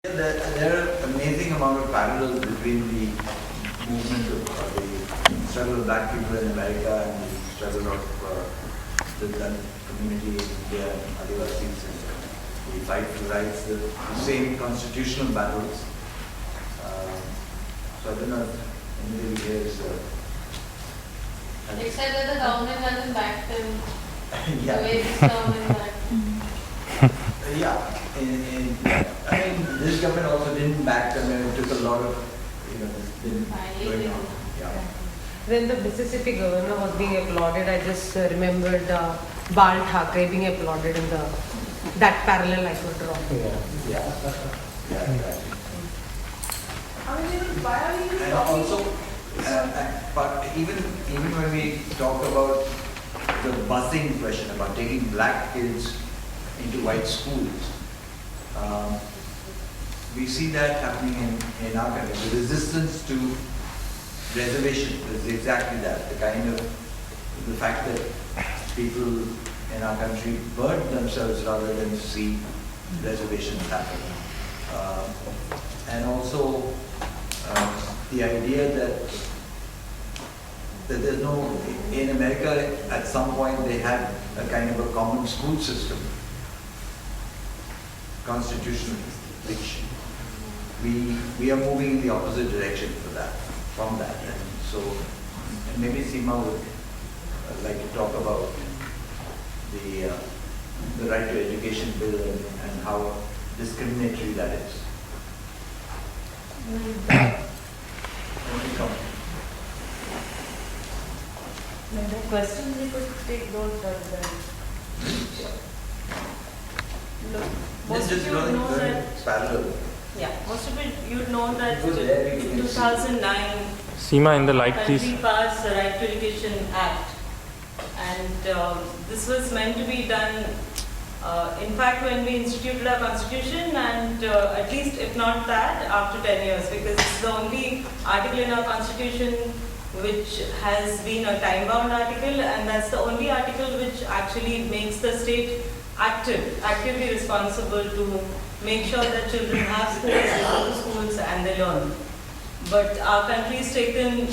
Yeah, there are amazing amount of parallels between the movement of the struggle of black people in America and the struggle of the Dalit community in India and Adivasis and the fight for rights, the same constitutional battles. So I don't know if anybody here is... Except that the government hasn't backed them yeah. the way this government backed them. Yeah. I mean, this government also didn't back them, and it took a lot of, this didn't going on. Yeah. When the Mississippi governor was being applauded, I just remembered Bal Thackeray being applauded in that parallel I could draw. Yeah, exactly. I mean, why are you And talking? also, but even when we talk about the busing question, about taking black kids into white schools, we see that happening in our country. The resistance to reservation is exactly that. The fact that people in our country burn themselves rather than see reservations happen. And also the idea that there's no, in America at some point they had a kind of a common school system, constitutionally, which we are moving in the opposite direction from that. And so maybe Seema would like to talk about the right to education bill and how discriminatory that is. The questions we could take those most of you would know that. Parallel. Yeah, most of it you'd know that Because there we in can 2009, Seema, in the light, please. country passed the Right to Education Act, and this was meant to be done. In fact, when we instituted our constitution, and at least if not that, after 10 years, because it's the only article in our constitution which has been a time-bound article, and that's the only article which actually makes the state actively responsible to make sure that children have schools, they go to schools and they learn. But our country's taken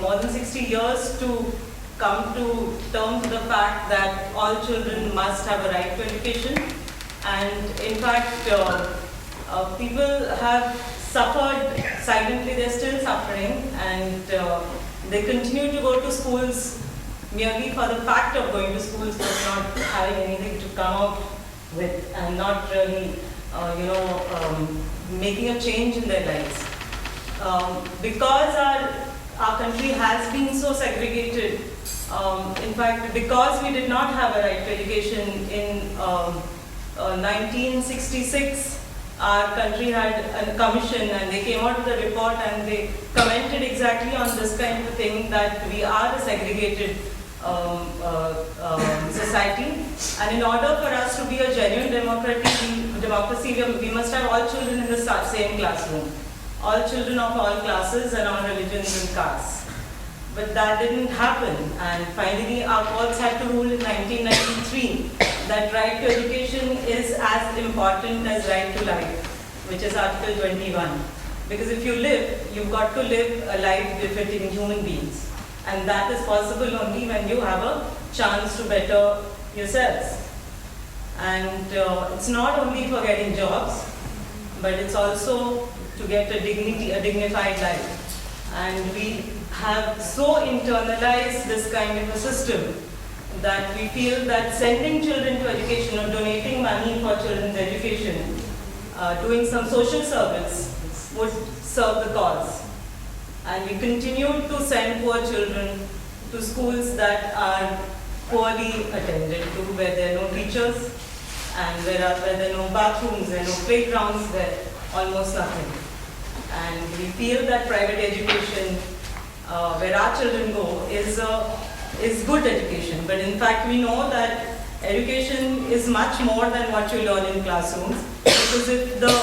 more than 60 years to come to terms with the fact that all children must have a right to education. And in fact, people have suffered silently, they're still suffering, and they continue to go to schools merely for the fact of going to schools, but not having anything to come out with, and not really, making a change in their lives. Because our country has been so segregated, in fact, because we did not have a right to education in 1966, our country had a commission and they came out with a report and they commented exactly on this kind of thing, that we are a segregated society, and in order for us to be a genuine democracy, we must have all children in the same classroom, all children of all classes and all religions and castes. But that didn't happen, and finally our courts had to rule in 1993 that right to education is as important as right to life, which is Article 21. Because if you live, you've got to live a life befitting human beings. And that is possible only when you have a chance to better yourselves. And it's not only for getting jobs, but it's also to get a dignified life. And we have so internalized this kind of a system that we feel that sending children to education or donating money for children's education, doing some social service would serve the cause. And we continue to send poor children to schools that are poorly attended to, where there are no teachers, and where there are no bathrooms, there are no playgrounds, there almost nothing. And we feel that private education, where our children go, is good education. But in fact, we know that education is much more than what you learn in classrooms. Because if the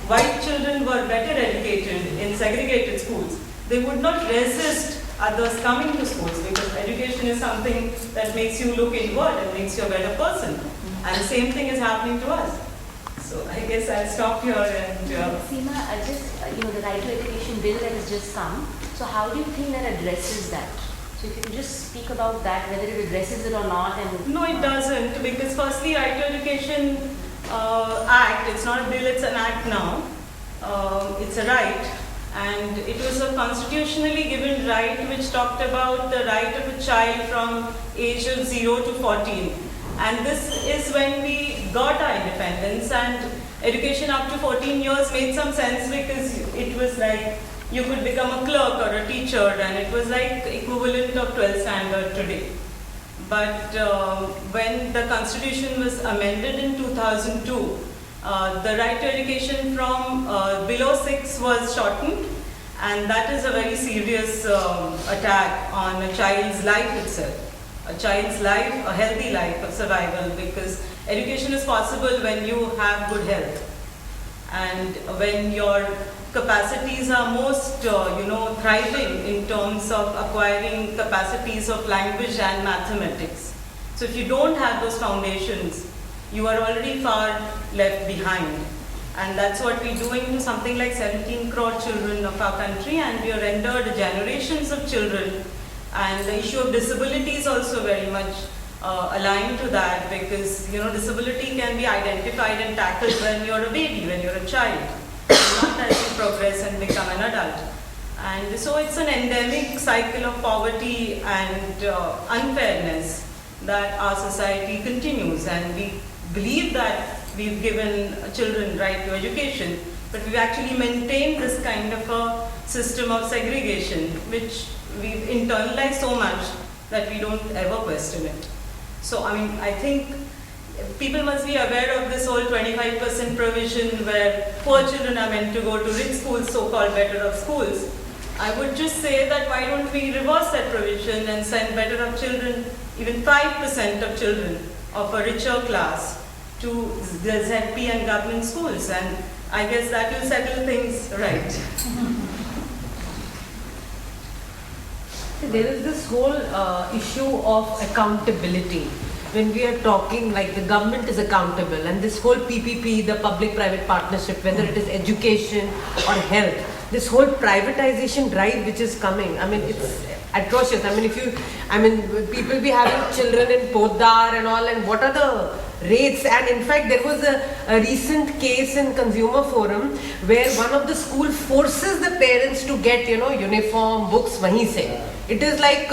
white children were better educated in segregated schools, they would not resist others coming to schools, because education is something that makes you look inward and makes you a better person. And the same thing is happening to us. So I guess I'll stop here and. Seema, the right to education bill that has just come. So how do you think that addresses that? So if you can just speak about that, whether it addresses it or not, and No, it doesn't, because firstly, Right to Education Act, it's not a bill, it's an act now. It's a right, and it was a constitutionally given right which talked about the right of a child from age of 0 to 14. And this is when we got our independence, and education up to 14 years made some sense because it was like you could become a clerk or a teacher, and it was like equivalent of 12th standard today. But when the constitution was amended in 2002, the right to education from below 6 was shortened, and that is a very serious attack on a child's life itself. A child's life, a healthy life of survival, because education is possible when you have good health and when your capacities are most, thriving in terms of acquiring capacities of language and mathematics. So if you don't have those foundations, you are already far left behind. And that's what we're doing to something like 17 crore children of our country, and we have rendered generations of children. And the issue of disability is also very much aligned to that, because disability can be identified and tackled when you're a baby, when you're a child, not as you progress and become an adult. And so it's an endemic cycle of poverty and unfairness that our society continues. And we believe that we've given children right to education, but we've actually maintained this kind of a system of segregation, which we've internalized so much that we don't ever question it. So, I think people must be aware of this whole 25% provision where poor children are meant to go to rich schools, so-called better off schools. I would just say that why don't we reverse that provision and send better off children, even 5% of children of a richer class, to the ZP and government schools, and I guess that will settle things right. There is this whole issue of accountability. When we are talking like the government is accountable, and this whole PPP, the public-private partnership, whether it is education or health, this whole privatization drive which is coming, it's atrocious. People be having children in Podar and all, and what are the rates? And in fact, there was a recent case in Consumer Forum where one of the school forces the parents to get, uniform, books, wahi se. It is like,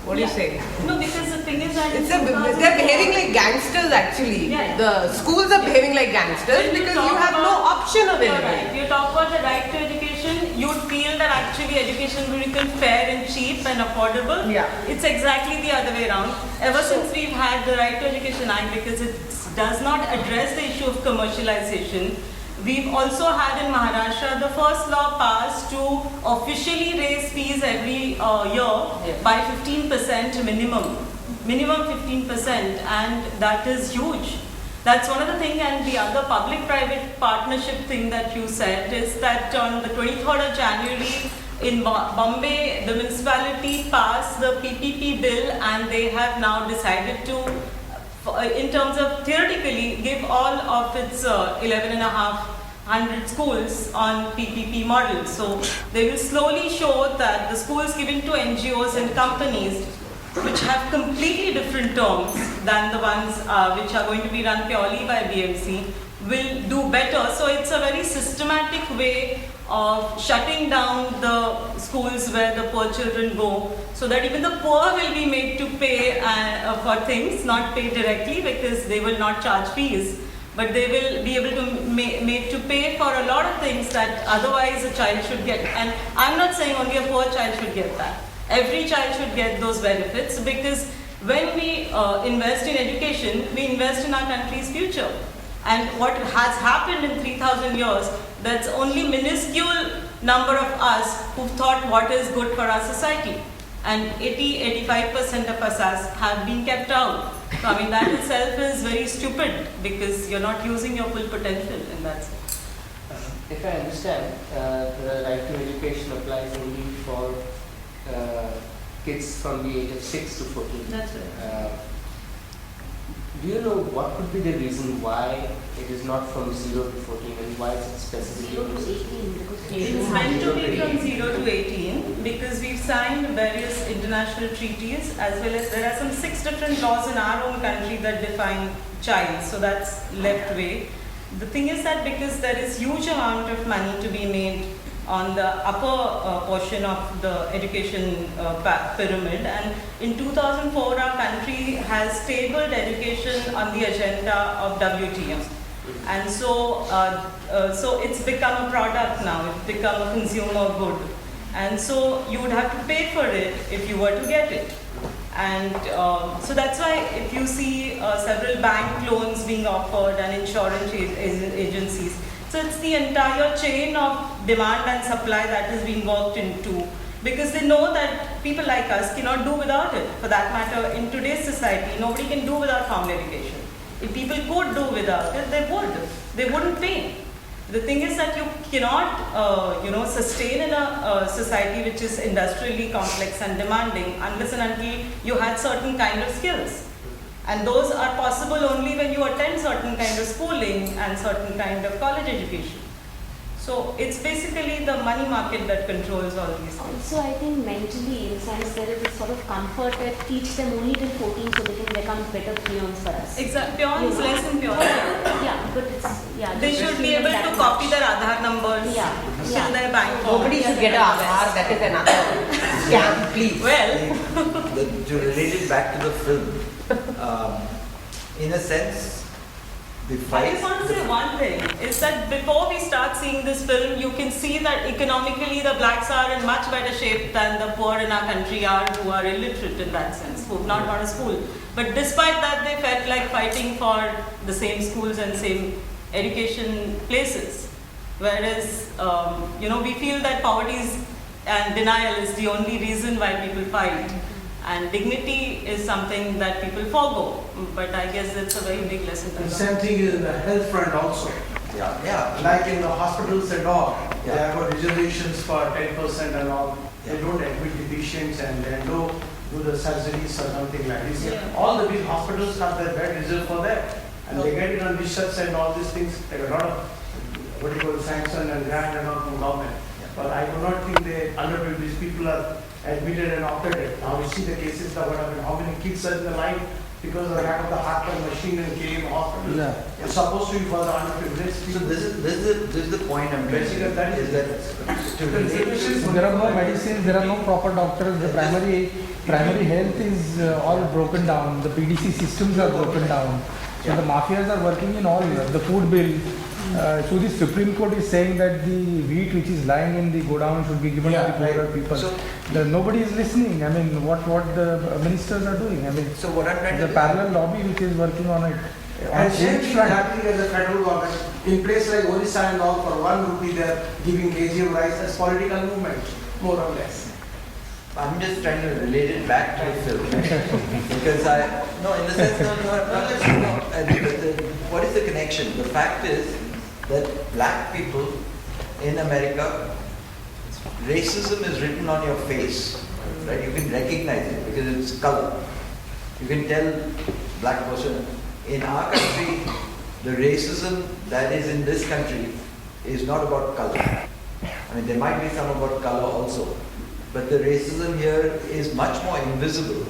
what do you say? No, because the thing is that they're behaving like gangsters actually. Yeah. The schools are behaving like gangsters because you have no option available. Right. If you talk about the right to education, you'd feel that actually education will become fair and cheap and affordable. Yeah. It's exactly the other way around. Ever since we've had the Right to Education Act, because it does not address the issue of commercialization, we've also had in Maharashtra the first law passed to officially raise fees every year by 15% minimum 15%, and that is huge. That's one of the things. And the other public-private partnership thing that you said is that on the 23rd of January in Bombay, the municipality passed the PPP bill, and they have now decided to, in terms of theoretically, give all of its 11,500 schools on PPP model. So they will slowly show that the schools given to NGOs and companies, which have completely different terms than the ones which are going to be run purely by BMC, will do better. So it's a very systematic way of shutting down the schools where the poor children go, so that even the poor will be made to pay for things, not pay directly because they will not charge fees, but they will be able to made to pay for a lot of things that otherwise a child should get. And I'm not saying only a poor child should get that. Every child should get those benefits, because when we invest in education, we invest in our country's future. And what has happened in 3,000 years, that's only minuscule number of us who thought what is good for our society. And 85% of us have been kept out. So that itself is very stupid, because you're not using your full potential in that sense. If I understand, the right to education applies only for kids from the age of 6 to 14. That's right. Do you know what could be the reason why it is not from 0 to 14 and why is it 0 specifically? to 18 because It's meant to be from 0 to 18 because we've signed various international treaties as well as there are some 6 different laws in our own country that define child. So that's left way. The thing is that because there is huge amount of money to be made on the upper portion of the education pyramid, and in 2004 our country has tabled education on the agenda of WTO, and so it's become a product now, it's become a consumer good, and so you would have to pay for it if you were to get it. And so that's why if you see several bank loans being offered and insurance agencies, so it's the entire chain of demand and supply that is being worked into, because they know that people like us cannot do without it. For that matter, in today's society, nobody can do without formal education. If people could do without it, they would. They wouldn't pay. The thing is that you cannot, sustain in a society which is industrially complex and demanding unless and until you had certain kind of skills. And those are possible only when you attend certain kind of schooling and certain kind of college education. So it's basically the money market that controls all these things. Also, I think mentally, in a sense, there is a sort of comfort that teach them only till 14 so they can become better peons for us. Exactly, peons, less than peons. Yeah, but it's, yeah. They should be able to copy their Aadhaar numbers, fill their bank form. Nobody should get a Aadhaar, that is another scam, please. Well, To relate it back to the film, in a sense, the I fight. just want to say one thing, is that before we start seeing this film, you can see that economically the blacks are in much better shape than the poor in our country are, who are illiterate in that sense, who have not gone to school. But despite that, they felt like fighting for the same schools and same education places. Whereas, we feel that poverty and denial is the only reason why people fight. And dignity is something that people forego. But I guess it's a very big lesson. The same thing is in the health front also. Yeah. Like in the hospitals and all, they Yeah. have got reservations for 10% and all. They Yeah. don't admit the patients and they don't do the surgeries or something like this. Yeah. All the big hospitals have their bed reserved for that. And they get it on research and all these things. They have a lot of sanction and grant and all from government. But I do not think they underpaid. These people are admitted and operated. Now you see the cases that would have been, how many kids are in the line because of the lack of the heart machine and KM hospital. Yeah. It's supposed to be for the underprivileged So people. this is the point I'm trying to Basically, that is- to relate So there are no medicines, there are no proper doctors, the primary health is all broken down, the PDC systems are broken down. So the mafias are working in all, the food bill. So the Supreme Court is saying that the wheat which is lying in the godown should be given to the poorer people. So- Nobody is listening. I mean, what the ministers are doing. I mean, So what I'm trying the to parallel lobby which is working on it. And same thing is happening at the federal government. In place like Orissa and all, for 1 rupee they are giving kg of rice as political movement, more or less. I'm just trying to relate it back to the film. Because in the sense, what is the connection? The fact is that black people in America, racism is written on your face, right? You can recognize it because it's color. You can tell black person. In our country, the racism that is in this country is not about color. I mean, there might be some about color also. But the racism here is much more invisible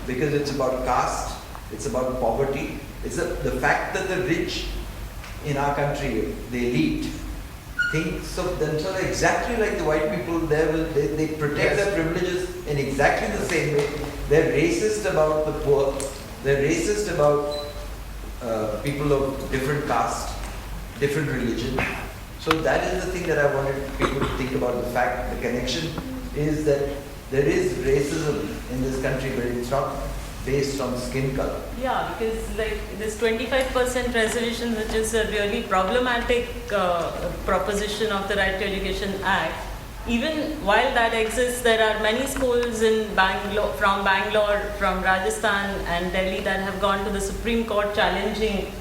because it's about caste, it's about poverty. It's the fact that the rich in our country, the elite, thinks of themselves exactly like the white people. They protect their privileges in exactly the same way. They're racist about the poor. They're racist about people of different caste, different religion. So that is the thing that I wanted people to think about. The fact, the connection is that there is racism in this country, but it's not based on skin color. yeah, because like this 25% resolution, which is a really problematic proposition of the Right to Education Act, even while that exists, there are many schools in Bangalore, from Rajasthan and Delhi that have gone to the Supreme Court challenging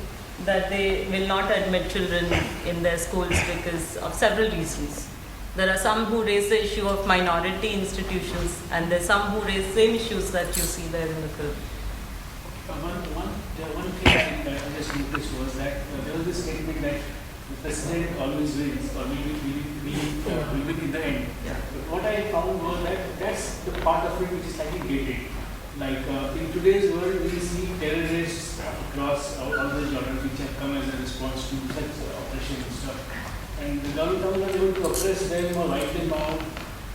that they will not admit children in their schools because of several reasons. There are some who raise the issue of minority institutions, and there's some who raise same issues that you see there in the film. One thing I just noticed was that there was this statement that the president always wins or will win in the end. Yeah. But what I found was that that's the part of it which is slightly dated. Like in today's world, we see terrorists across all the genres which have come as a response to such oppression and stuff. And the government was able to oppress them or wipe them out.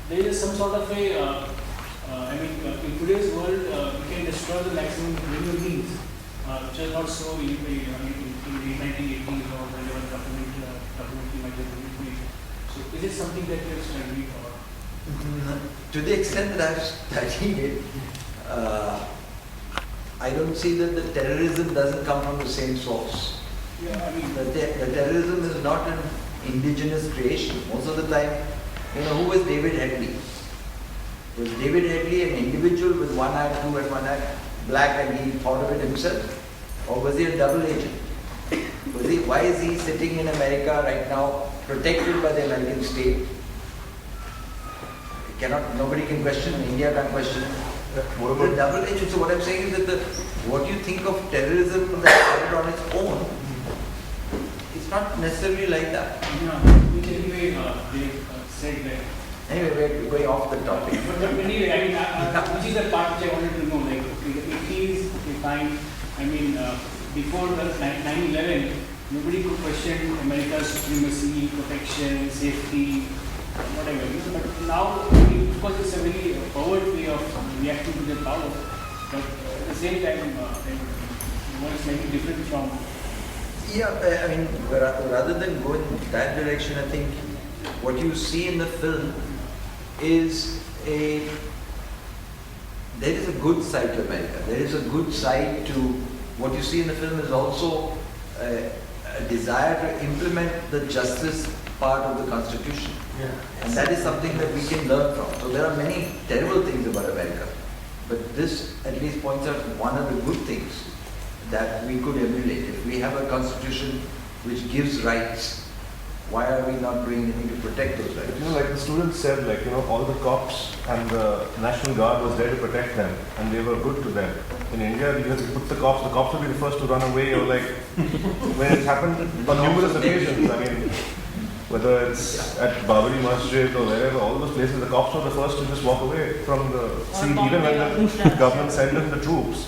There is some sort of a, in today's world, we can destroy the maximum human beings, which are not so in the 1980s or whenever documentary might have been made. So is it something that you have studied or? To the extent that I've studied it, I don't see that the terrorism doesn't come from the same source. Yeah, I mean, The terrorism is not an indigenous creation. Most of the time, who was David Headley? Was David Headley an individual with one eye blue and one eye black and he thought of it himself? Or was he a double agent? Why is he sitting in America right now, protected by the American state? Nobody can question, India can't question. What about double agent? So what I'm saying is that what you think of terrorism that's started on its own, it's not necessarily like that. which anyway they said that. Anyway, we're going off the topic. But anyway, which is the part which I wanted to know, like, okay, the 80s, they find, before the 9/11, nobody could question America's supremacy, protection, safety, whatever. But now, of course, it's a very forward way of reacting to the power. But at the same time, one is slightly different from. Yeah, rather than go in that direction, I think what you see in the film is there is a good side to America. There is a good side to what you see in the film is also a desire to implement the justice part of the Constitution. Yeah. And that is something that we can learn from. So there are many terrible things about America, but this at least points out one of the good things that we could emulate. If we have a constitution which gives rights, why are we not doing anything to protect those rights? Like the students said, all the cops and the National Guard was there to protect them, and they were good to them. In India, you have to put the cops will be the first to run away, or when it happened on numerous occasions. Whether it's at Babri Masjid or wherever, all those places, the cops were the first to just walk away from the scene, even when the government sent in the troops.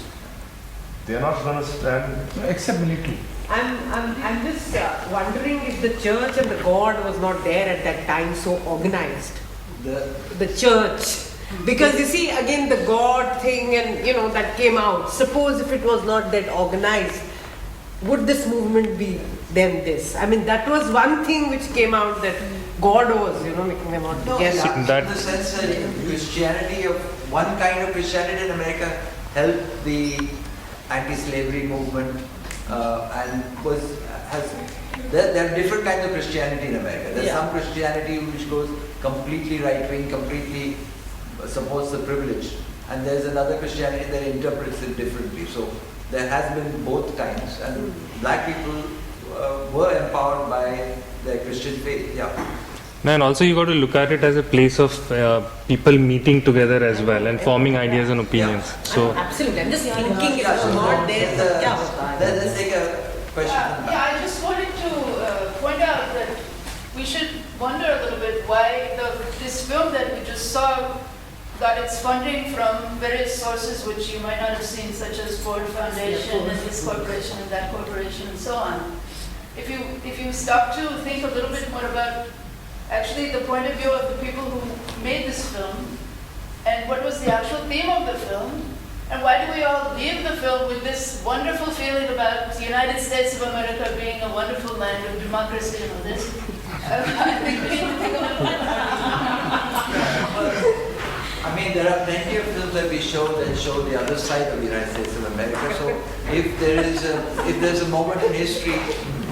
They are not going to stand. Except military. I'm just wondering if the church and the God was not there at that time so organized. The church. Because you see, again, the God thing and, that came out. Suppose if it was not that organized, would this movement be then this? That was one thing which came out that God was, making them all together. In the sense that Christianity, one kind of Christianity in America helped the anti-slavery movement there are different kinds of Christianity in America. There's some Christianity which goes completely right-wing, completely supports the privileged, and there's another Christianity that interprets it differently. So there has been both kinds, and black people were empowered by their Christian faith. And also you got to look at it as a place of people meeting together as well and forming ideas and opinions. So absolutely, I'm just thinking it was not there. Let's take a question. I just wanted to point out that we should wonder a little bit why this film that we just saw got its funding from various sources which you might not have seen, such as Ford Foundation and this corporation and that corporation and so on. If you stop to think a little bit more about actually the point of view of the people who made this film and what was the actual theme of the film, and why do we all leave the film with this wonderful feeling about the United States of America being a wonderful land of democracy and all this? I think we need to think a little bit there are plenty of films that we show that show the other side of the United States of America. So if there's a moment in history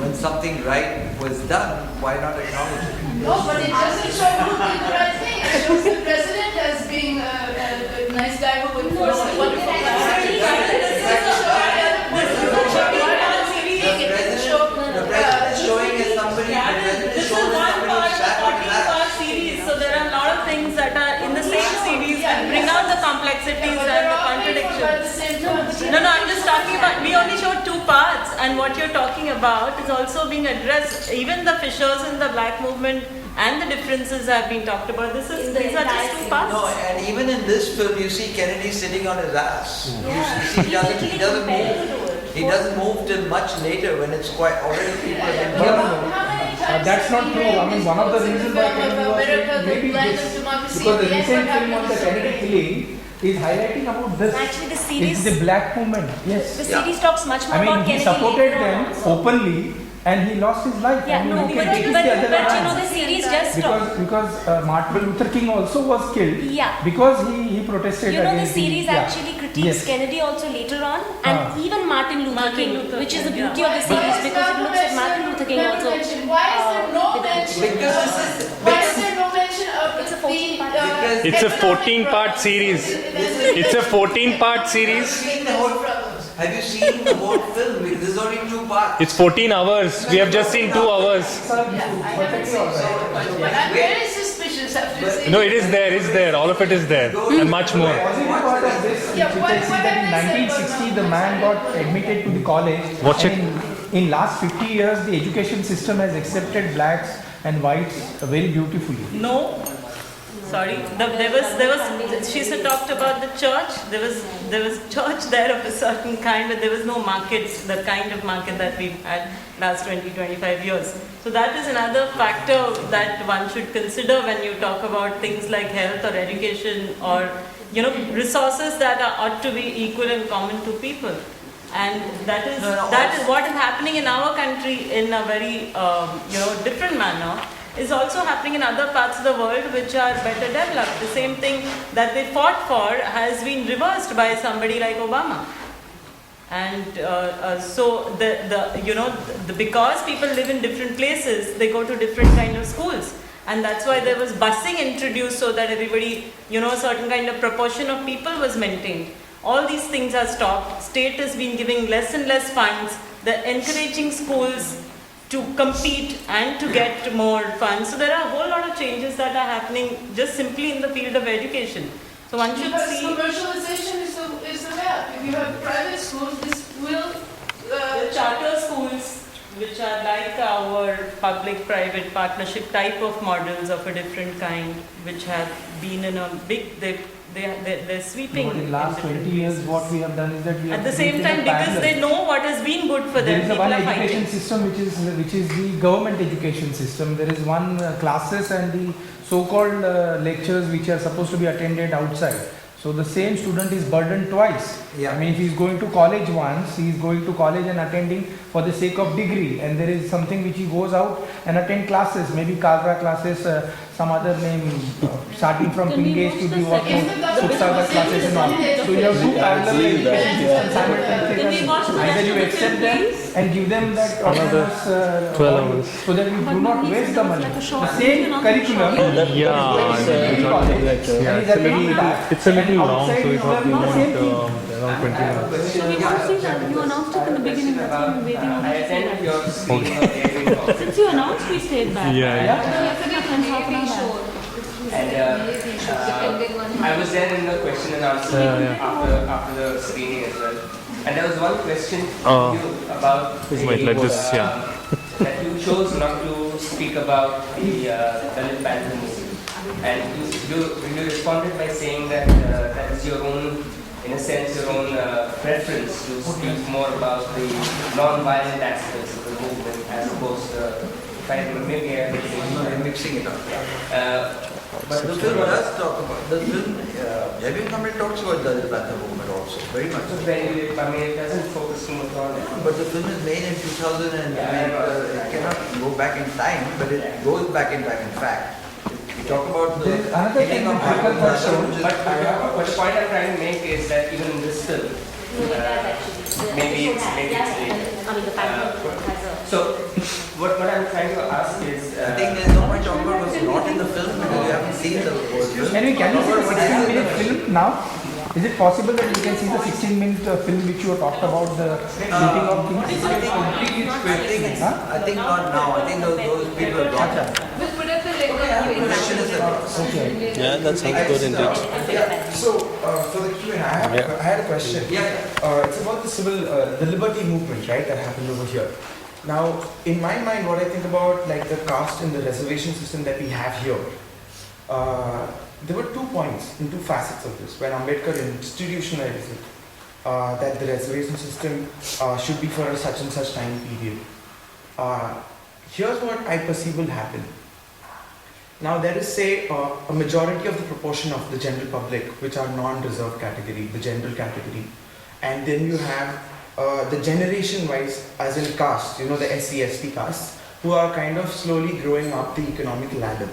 when something right was done, why not acknowledge it? No, but it doesn't show who did the right thing. It shows the president as being a nice guy who would force a wonderful The president is showing as somebody, so there are a lot of things that are in the same series that bring out the complexities and the contradictions. No, I'm just talking and what you're talking about is also being addressed. Even the fissures in the black movement and the differences have been talked about. These are just two parts. No, and even in this film, you see Kennedy sitting on his ass. Yeah. You see, he doesn't move. He doesn't move till much later when it's quite already people have been No, no, killed. no. How many times That's have not we true. made I mean, this one of the movie reasons why film Kennedy of was America, the maybe blend this, of democracy, because the and recent what film on the happens- Kennedy killing is highlighting about this. Actually, the series, It's the black movement. Yes. the series talks much more I about mean, he Kennedy supported later on them also. openly, and he lost his life. Yeah, I mean, no, you but, can take it but, the other way but you know, around. the series just talks. Because Martin Luther King also was killed. Yeah. Because he protested You know, the against series yeah. actually critiques Yes. Kennedy also later on, and even Martin Luther King, which is the beauty of the Why series is because it looks at Martin Luther King never also. mentioned? Why is there no mention? Because this is- Why is there no mention of It's a 14-part Because- It's a economic 14-part problems? series. It's a 14-part series. Have you seen the whole film? This is only 2 parts. It's 14 hours. We have just seen 2 hours. But I'm very suspicious after seeing. No, it is there. It's there. All of it is there, and much more. Positive part of this, Yeah, which what- I see what that in have they said 1960 the man got admitted to the college. Watch it. And in last 50 years, the education system has accepted blacks and whites very beautifully. No, sorry. She talked about the church. There was church there of a certain kind, but there was no markets, the kind of market that we've had last 20-25 years. So that is another factor that one should consider when you talk about things like health or education or resources that ought to be equal and common to people. And that is what is happening in our country in a very different manner. Is also happening in other parts of the world which are better developed. The same thing that they fought for has been reversed by somebody like Obama. And so because people live in different places, they go to different kind of schools. And that's why there was busing introduced so that everybody, a certain kind of proportion of people was maintained. All these things are stopped. State has been giving less and less funds. They're encouraging schools to compete and to get more funds. So there are a whole lot of changes that are happening just simply in the field of education. So one should Because see commercialization is the way. If you have private schools, this will. the charter schools, which are like our public-private partnership type of models of a different kind, which have been in a big, they're sweeping. But in last 20 years, what we have done is that we have At the same created a time, because parallel. they know what has been good for There them, is a people one are education fighting. system which is the government education system. There is one classes and the so-called lectures which are supposed to be attended outside. So the same student is burdened twice. Yeah. I mean, if he is going to college once, he is going to college and attending for the sake of degree, and there is something which he goes out and attend classes, maybe Kalra classes, some other name, starting from Pingesh to the what Suksaga classes and all. So you have two parallel education systems simultaneously. Either you accept them and give them that autonomous 12 hours. so that you do not waste the money. The same curriculum. Yeah, it's a little long, so it will be around 20 minutes. You announced it in the beginning, that's why I'm waiting on I you to say attended that. your screening of Airing Office. Since you announced, we stayed back. Yeah. And I was there in the question and answer after the screening as well. And there was one question to you about Wait, let this, that you chose not to speak about the Dalit Panther movie. And you responded by saying that that is your own, in a sense, your own preference to speak more about the non-violent aspects of the movement as opposed to, if I maybe I'm mixing it up. but The film does talk about, the film, Jaimin Kamil talks about Dalit Panther movement also, very much. it doesn't focus too much on it. But the film is made in 2000 and it cannot go back in time, but it goes back in time in fact. We talk about the There is another killing of technical Martin Luther, question, which is- But the point I'm trying to make is that even in this film, maybe it's later. I mean, the pattern has a. So, what I'm trying to ask is, I think there's no point talking about what's not in the film because you haven't seen the whole film. Can you see the Talk about what is in 16-minute the film now? Is it possible that you can see the 16-minute film which you talked about, the shooting of things? I think not now. I think those people are gone. The question is that Okay. Yeah, that sounds good indeed. Yeah, so for the Q&A, I had a question. It's about the the liberty movement, right, that happened over here. Now, in my mind, what I think about like the caste and the reservation system that we have here, there were 2 points and 2 facets of this when Ambedkar institutionalized it, that the reservation system should be for a such and such time period. Here's what I perceive will happen. Now there is, say, a majority of the proportion of the general public which are non-reserved category, the general category, and then you have the generation-wise, as in caste, you know, the SC/ST castes, who are kind of slowly growing up the economic ladder.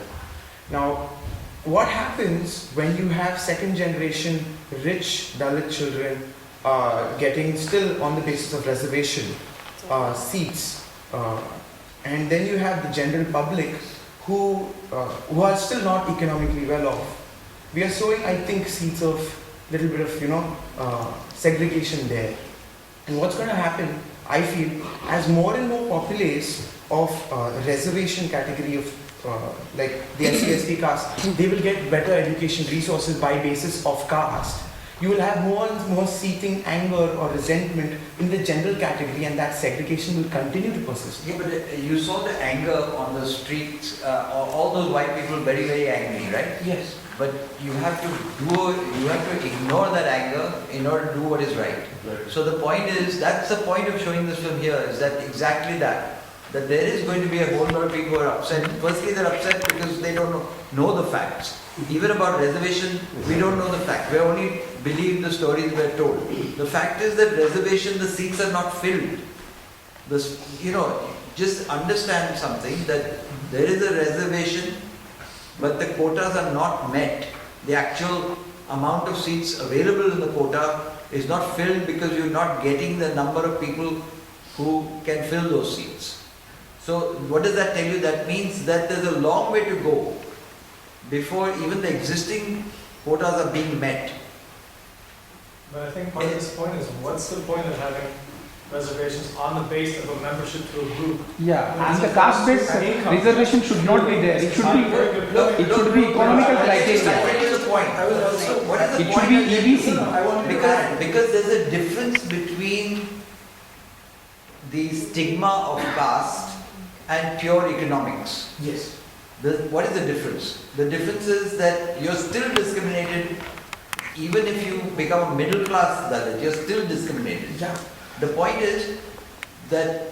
Now, what happens when you have second-generation rich Dalit children getting still on the basis of reservation seats, and then you have the general public who are still not economically well off? We are sowing, I think, seeds of little bit of, you know, segregation there. And what's going to happen, I feel, as more and more populace of reservation category of like the SC/ST caste, they will get better education resources by basis of caste. You will have more and more seething anger or resentment in the general category, and that segregation will continue to persist. Yeah, but you saw the anger on the streets, all those white people very, very angry, right? Yes. But you have to ignore that anger in order to do what is right. So the point is, that's the point of showing this film here, is that exactly that there is going to be a whole lot of people who are upset. Firstly, they're upset because they don't know the facts. Even about reservation, we don't know the fact. We only believe the stories we're told. The fact is that reservation, the seats are not filled. This, you know, just understand something, that there is a reservation, but the quotas are not met. The actual amount of seats available in the quota is not filled because you're not getting the number of people who can fill those seats. So what does that tell you? That means that there's a long way to go before even the existing quotas are being met. But I think part of this point is, what's the point of having reservations on the base of a membership to a group? Yeah, and the caste-based reservation should not be there. It should be economical criteria. What is the point? It should be EBC. Because there's a difference between the stigma of caste and pure economics. Yes. What is the difference? The difference is that you're still discriminated. Even if you become a middle class Dalit, you're still discriminated. Yeah. The point is that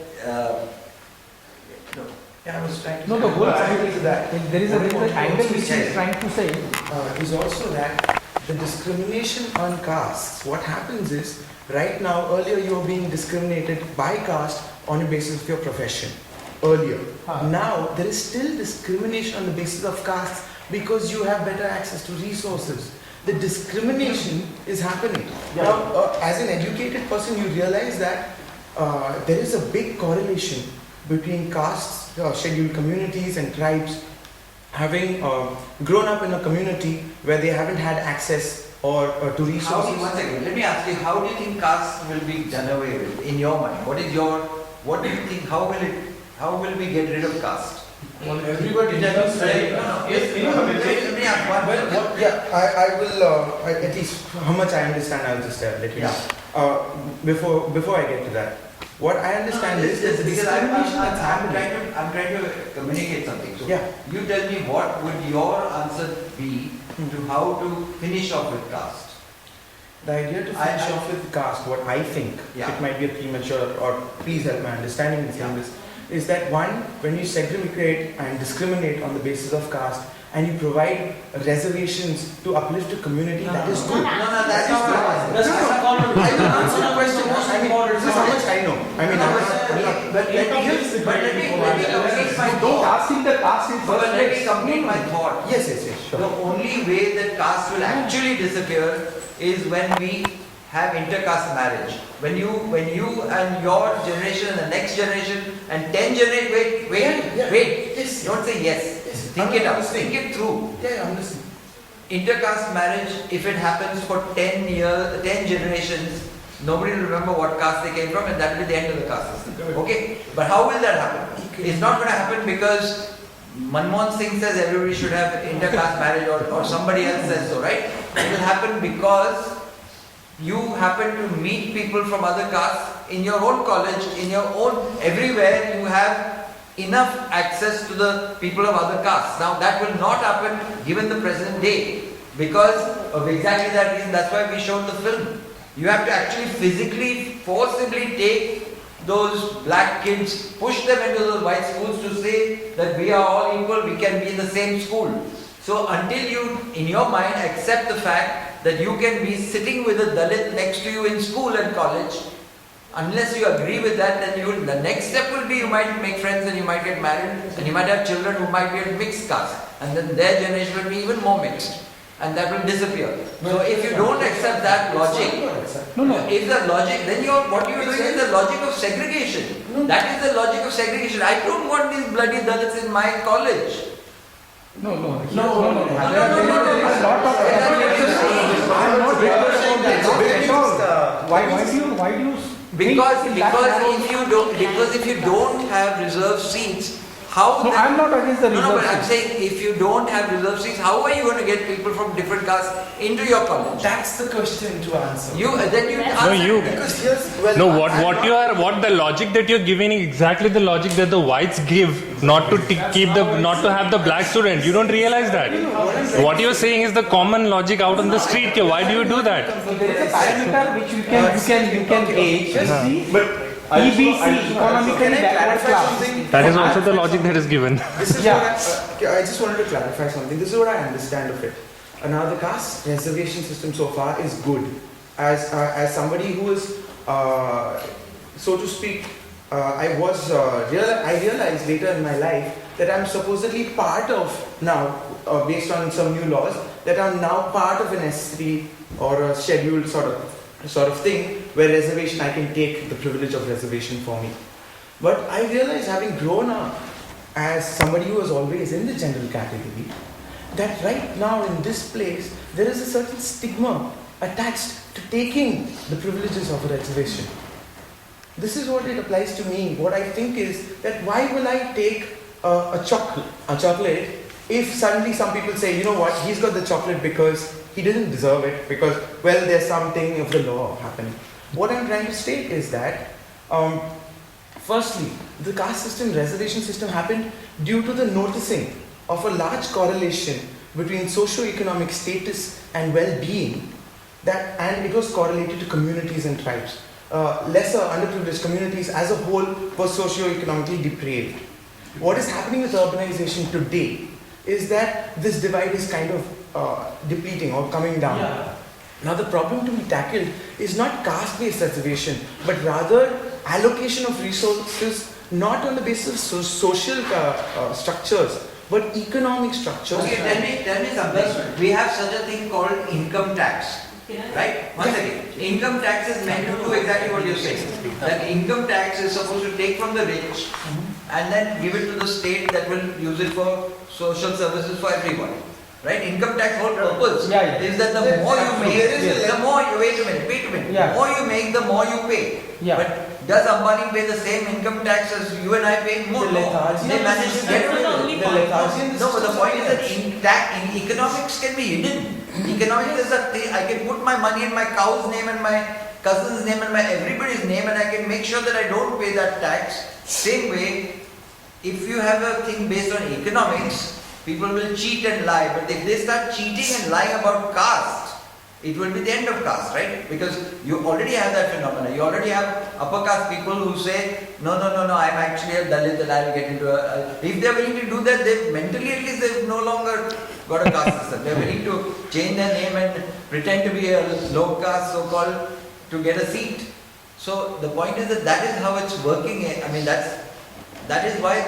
I was trying to No, the whole angle to that. There is a angle which he is trying to say. Is also that the discrimination on castes, what happens is, right now, earlier you were being discriminated by caste on the basis of your profession. Earlier. Now, there is still discrimination on the basis of caste because you have better access to resources. The discrimination is happening. Yeah. Now, as an educated person, you realize that there is a big correlation between castes, scheduled communities and tribes having grown up in a community where they haven't had access or to resources. One second, let me ask you, how do you think caste will be done away with in your mind? What do you think, how will we get rid of caste? Well, everybody does say, Let me ask one. I will, at least how much I understand, I'll just let you know. Before I get to that, what I understand is the discrimination that's happening. I'm trying to communicate something. So Yeah. you tell me, what would your answer be to how to finish off with caste? The idea to finish off with caste, what I think, it might be a premature, or please help my understanding in saying this, is that one, when you segregate and discriminate on the basis of caste, and you provide reservations to uplift a community, that is good. That's not what I'm I will answer the question. I mean, this is how much I know. I mean, but let me complete my Don't thought. ask him the caste in But first let me place. complete my thought. Yes, sure. The only way that caste will actually disappear is when we have intercaste marriage. When you and your generation and the next generation and 10 generations, wait. Yes. Don't say yes. Think it out. Think it through. Yeah, I'm listening. Intercaste marriage, if it happens for 10 years, 10 generations, nobody will remember what caste they came from, and that will be the end of the caste system. Okay? But how will that happen? It's not going to happen because Manmohan Singh says everybody should have inter-caste marriage or somebody else says so, right? It will happen because you happen to meet people from other castes in your own college, in your own, everywhere you have enough access to the people of other castes. Now that will not happen given the present day because of exactly that reason. That's why we showed the film. You have to actually physically, forcibly take those black kids, push them into those white schools to say that we are all equal, we can be in the same school. So until you, in your mind, accept the fact that you can be sitting with a Dalit next to you in school and college, unless you agree with that, then the next step will be you might make friends and you might get married and you might have children who might be a mixed caste, and then their generation will be even more mixed. And that will disappear. So if you don't accept that logic, if the logic, then what you're doing is the logic of segregation. That is the logic of segregation. I don't want these bloody Dalits in my college. Why do you? Because if you don't have reserved seats, how? No, I'm not against the reserve No, but I'm seats. saying if you don't have reserved seats, how are you going to get people from different castes into your college? That's the question to answer. What the logic that you're giving is exactly the logic that the whites give, not to have the black student. You don't realize that. What you're saying is the common logic out on the street. Why do you do that? There is a parameter which you can age. EBC, economically backward class. That is also the logic that is given. This is I just wanted to clarify something. This is what I understand of it. Now the caste reservation system so far is good. As somebody who is, so to speak, I realized later in my life that I'm supposedly part of now, based on some new laws, that I'm now part of an S3 or a scheduled sort of thing where reservation, I can take the privilege of reservation for me. But I realized, having grown up as somebody who was always in the general category, that right now in this place there is a certain stigma attached to taking the privileges of a reservation. This is what it applies to me. What I think is that why will I take a chocolate if suddenly some people say, you know what, he's got the chocolate because he didn't deserve it, because, well, there's something of the law happening. What I'm trying to state is that, firstly, the caste system, reservation system happened due to the noticing of a large correlation between socio-economic status and well-being, and it was correlated to communities and tribes. Lesser underprivileged communities as a whole were socio-economically depraved. What is happening with urbanization today is that this divide is kind of depleting or coming down. Yeah. Now the problem to be tackled is not caste-based reservation, but rather allocation of resources not on the basis of social structures, but economic structures. Okay, tell me something. We have such a thing called income tax. Right? Once again, income tax is meant to do exactly what you're saying. That income tax is supposed to take from the rich and then give it to the state that will use it for social services for everyone. Right? Income tax whole purpose is that the more you make, the more you wait a minute. The more you make, the more you pay. But does Ambani pay the same income tax as you and I pay? More. They manage to get away with it. No, but the point is that in economics can be hidden. Economics is that I can put my money in my cow's name and my cousin's name and my everybody's name, and I can make sure that I don't pay that tax. Same way, if you have a thing based on economics, people will cheat and lie. But if they start cheating and lying about caste, it will be the end of caste, right? Because you already have that phenomena. You already have upper caste people who say, no, I'm actually a Dalit and I'll get into a... If they're willing to do that, they mentally at least they've no longer got a caste system. They're willing to change their name and pretend to be a low caste, so-called, to get a seat. So the point is that is how it's working. I mean, that is why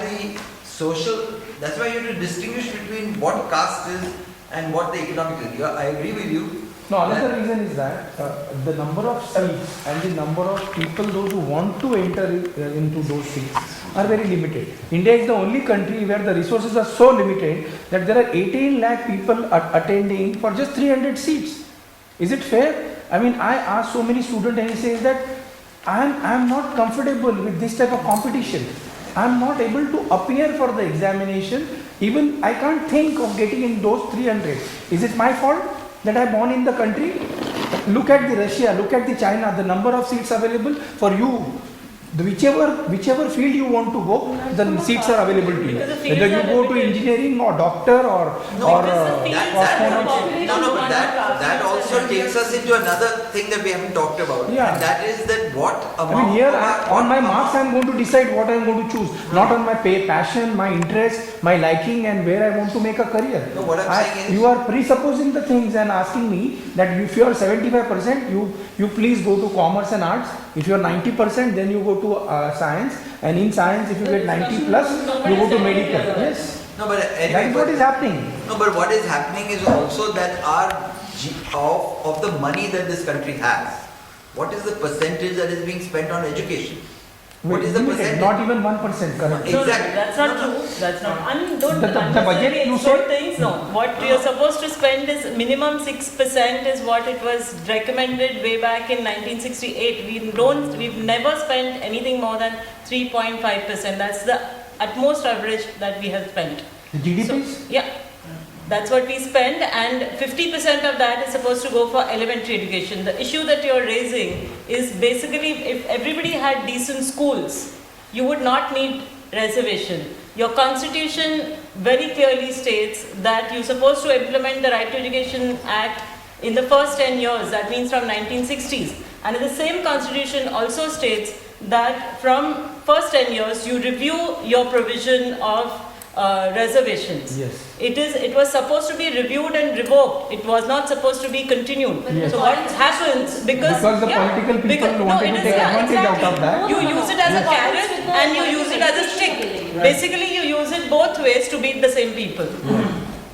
that's why you have to distinguish between what caste is and what the economic is. I agree with you. No, another reason is that the number of seats and the number of people, those who want to enter into those seats, are very limited. India is the only country where the resources are so limited that there are 18 lakh people attending for just 300 seats. Is it fair? I mean, I ask so many students and he says that I am not comfortable with this type of competition. I am not able to appear for the examination Even I can't think of getting in those 300. Is it my fault that I born in the country? Look at the Russia, look at the China, the number of seats available for you. Whichever field you want to go, the seats are available to you. Whether you go to engineering or doctor or That also takes us into another thing that we haven't talked about. Yeah. And that is that what amount I mean, here of on my marks I am going to decide what I am going to choose, not on my passion, my interest, my liking, and where I want to make a career. No, what I'm saying is- you are presupposing the things and asking me that if you are 75%, you please go to commerce and arts. If you are 90%, then you go to science, and in science, if you get 90 plus, you go to medical. Yes. No, but anyway, That is what is happening. No, but what is happening is also that of the money that this country has, what is the percentage that is being spent on education? What is the Limited, percentage? Not even 1% currently. Exactly. That's not true. That's not. I mean, don't The budget you underestimate said- things. No, what you're supposed to spend is minimum 6% is what it was recommended way back in 1968. We've never spent anything more than 3.5%. That's the utmost average that we have spent. The GDPs? So, yeah. That's what we spend, and 50% of that is supposed to go for elementary education. The issue that you're raising is basically if everybody had decent schools, you would not need reservation. Your constitution very clearly states that you're supposed to implement the Right to Education Act in the first 10 years, that means from 1960s. And the same constitution also states that from first 10 years, you review your provision of reservations. Yes. It was supposed to be reviewed and revoked. It was not supposed to be continued. Yes. So what happens because the political people wanted to take advantage out of that. You use it as a carrot and you use it as a stick. Basically, you use it both ways to beat the same people.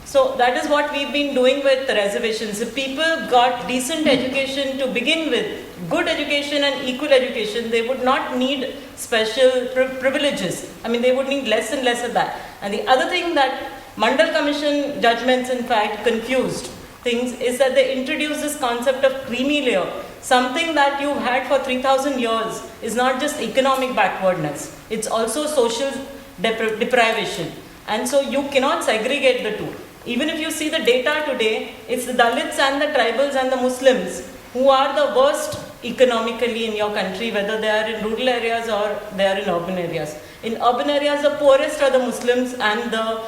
So that is what we've been doing with the reservations. If people got decent education to begin with, good education and equal education, they would not need special privileges. I mean, they would need less and less of that. And the other thing that Mandal Commission judgments in fact confused things is that they introduced this concept of creamy layer. Something that you've had for 3,000 years is not just economic backwardness, it's also social deprivation. And so you cannot segregate the two. Even if you see the data today, it's the Dalits and the tribals and the Muslims who are the worst economically in your country, whether they are in rural areas or they are in urban areas. In urban areas, the poorest are the Muslims and the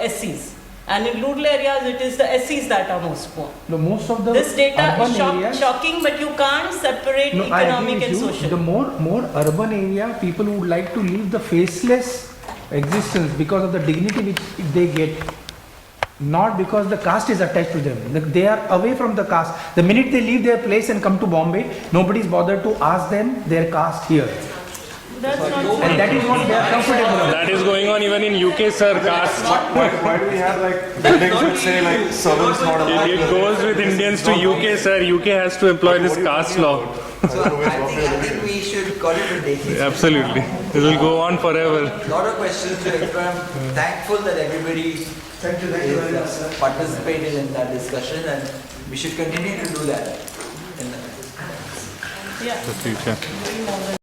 SCs. And in rural areas, it is the SCs that are most poor. No, most of the This data urban is areas, shocking, but you can't separate No, I agree economic with and you. social. The more urban area, people would like to live the faceless existence because of the dignity which they get, not because the caste is attached to them. They are away from the caste. The minute they leave their place and come to Bombay, nobody is bothered to ask them their caste here. That's not true. And that is what they are comfortable with. That is going on even in UK, sir. Caste. Why do we have like buildings which say like servants not allowed? It goes with Indians to UK, sir. UK has to employ this caste law. So I think we should call it a day. Absolutely. This will go on forever. Lot of questions to explore. I'm thankful that everybody participated in that discussion, and we should continue to do that. Yeah. The future.